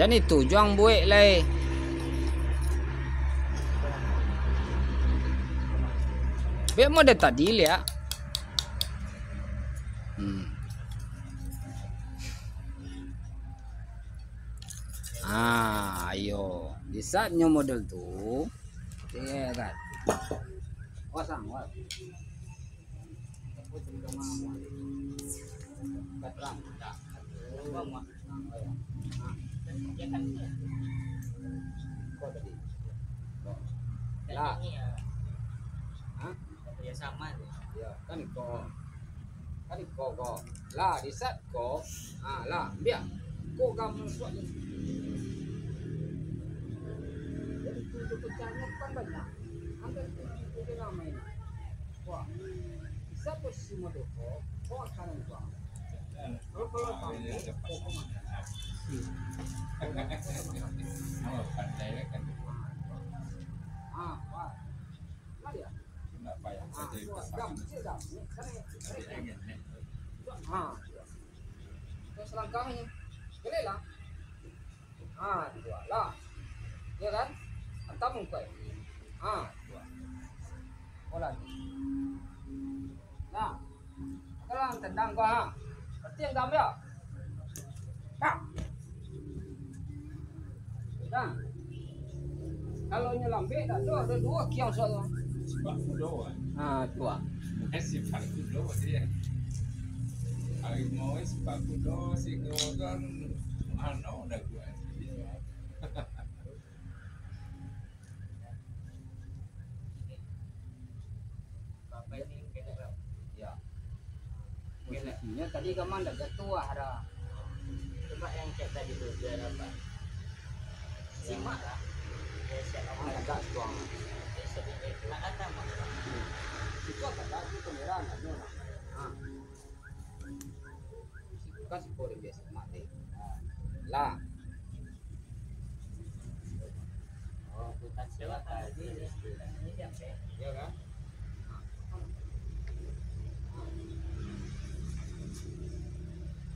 Jadi tu juang buik lai. Biar model tadi lihat. Ayo. Di saatnya model tu, ya kan. Wasang, was. Lah. Hah? Ya sama tu. Ya, kan kok. Kan kok. Lah, di saat kok, lah, biar kok kamu suat. Jadi itu pecahnya kan banyak. Hampir itu ramai. Wah. Bisa posisi model kok akan buang. Kalau kamu kok mana? Pandai kan. Wah. Mana dia? Kenapa yang saya terus langkahnya boleh lah. Dua lah. Ya kan? Antam mungkin. Dua. Bola. Nah. Kalau tendang gua berarti yang gambar ya. Nah. Kalau nyelambe dah ada dua kiang soalnya. Sebab kudo. Dua. Sebab kudo dia. Hari mau sebab kudo si kudo dah gua. Bapak ini kena ya. Posisinya tadi kamu dah jatuh ada. Coba yang cek tadi tu biar apa? Simak lah. Agak tuang. Tak ada masalah. Itu agak lagi pemeran ada. Kasih boleh biasa mati. Lah. Bukan sewa tadi ini sampai. Ya kan?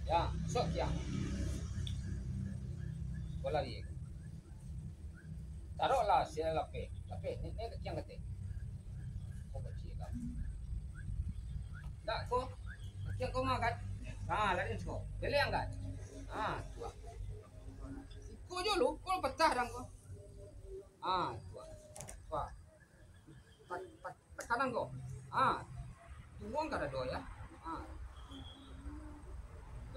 Ya, sok ya. Bola dia. Taruhlah saya lapik. Ni yang ketik. Kau kecil kan? Tak kau. Yang kau makan. Lari kau. Beli angkat. Dua. Kau dulu, kau petah dong kau. Dua. Wah. Kanan kau. Tunggu kan ada dua ya.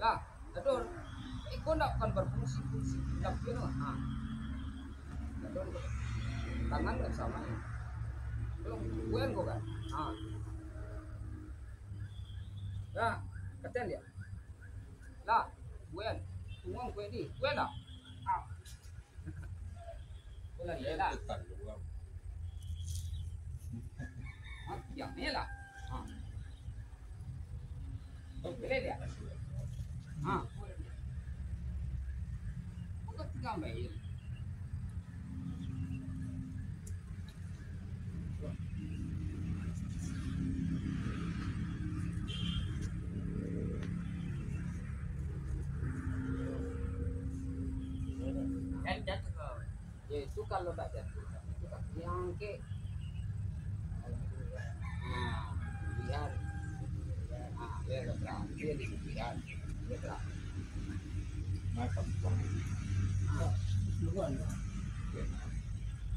Lah, ador. Kau nak kan berfungsi-fungsi. Tak kira. Ador. Tangan tak sama ya. Belum bukan kau kan. Nah, katakan dia. Lah, bukan. Tunggu kau ni. Bukan tak? Bola dia lah. Yang ni lah. Boleh dia. Bukan tiga main. Jatuh kau. Ya itu kalau tak jatuh. Yang ke. Biar. Biar terang. Dia di biar. Dia terang. Macam tu. Luan.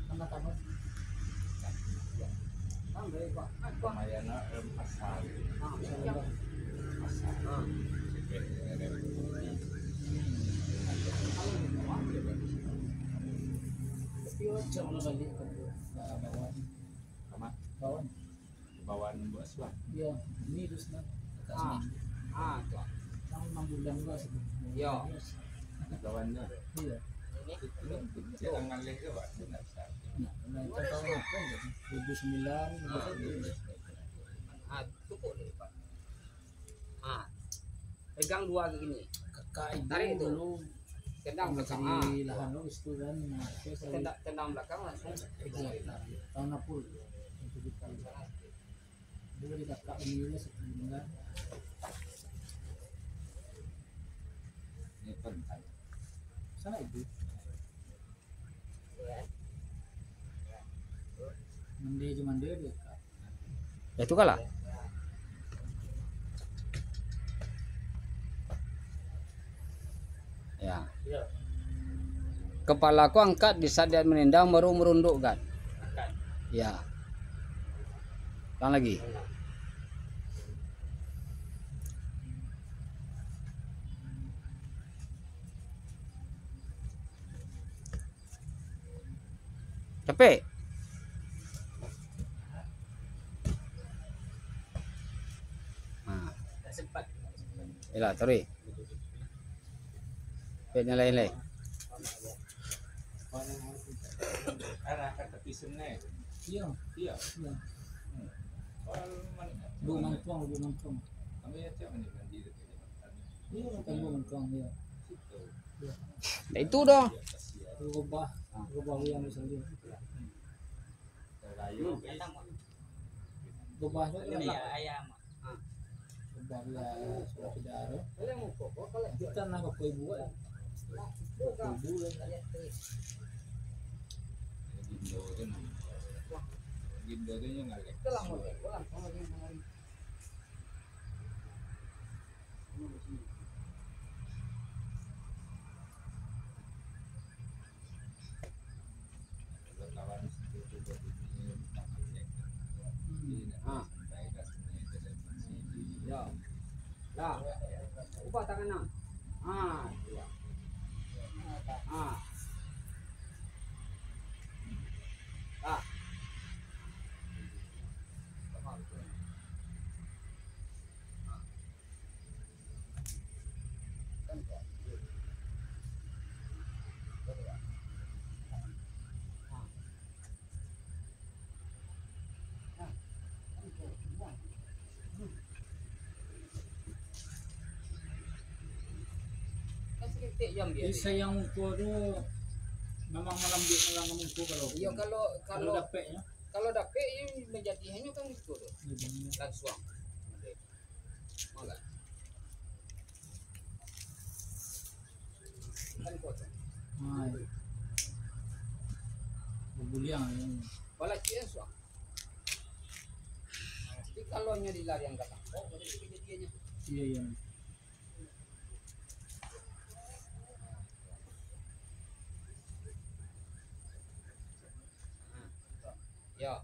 Sama-sama. Sampai Pak. Mayana asal. Asal. Jauh balik ke bawah. Bawaan buat suap. Ya, ini terus nak. Tu. Tahun 6 bulan juga sih. Ya. Bawaannya. Iya. Jangan ngalih ke Pak. Tahun apa? 2009. Cukup deh Pak. Pegang dua gini. Kakak ibu Tarik itu. dulu Tendang belakang. di lahan lulus itu kan. Tendang belakang langsung. Tahun 60 itu kita dulu di kakak ini sebelumnya Ini penting. sana ibu Mandi dia. Itu kalah. Ya. Iya. Kepalaku angkat di saat dia menendang baru merundukkan. Ya. Ulang lagi. Capek. Nah. Sempat. Yalah, sorry. Petnya lain-lain. Arah kata pisennya. Iya. Iya. Iya. Bu Bu mangkong. kami ya cak mandi itu. Iya, kan bu mangkong ya. Nah, itu dong. Rubah yang misalnya. Terlayu. Rubah itu Ini kan ayam. rubah ya sudah tidak ada. Kita nak kau ibu ya. Ibu Gindo itu yang ngalek. Kawan itu Ya. Dah. Ubah tangan nak. Ya. Ah. Ah. Isa yang uko tu memang melambik melang mengko kalau. Iya kalau kalau dapetnya. kalau dapet ini menjadi hanya kan itu tuh. Langsung. Malah. Kan kota. Ah. Buliang ya. Pala dia suang. Jadi kalau nya dilari yang kata, oh berarti kejadiannya. Iya. Ya.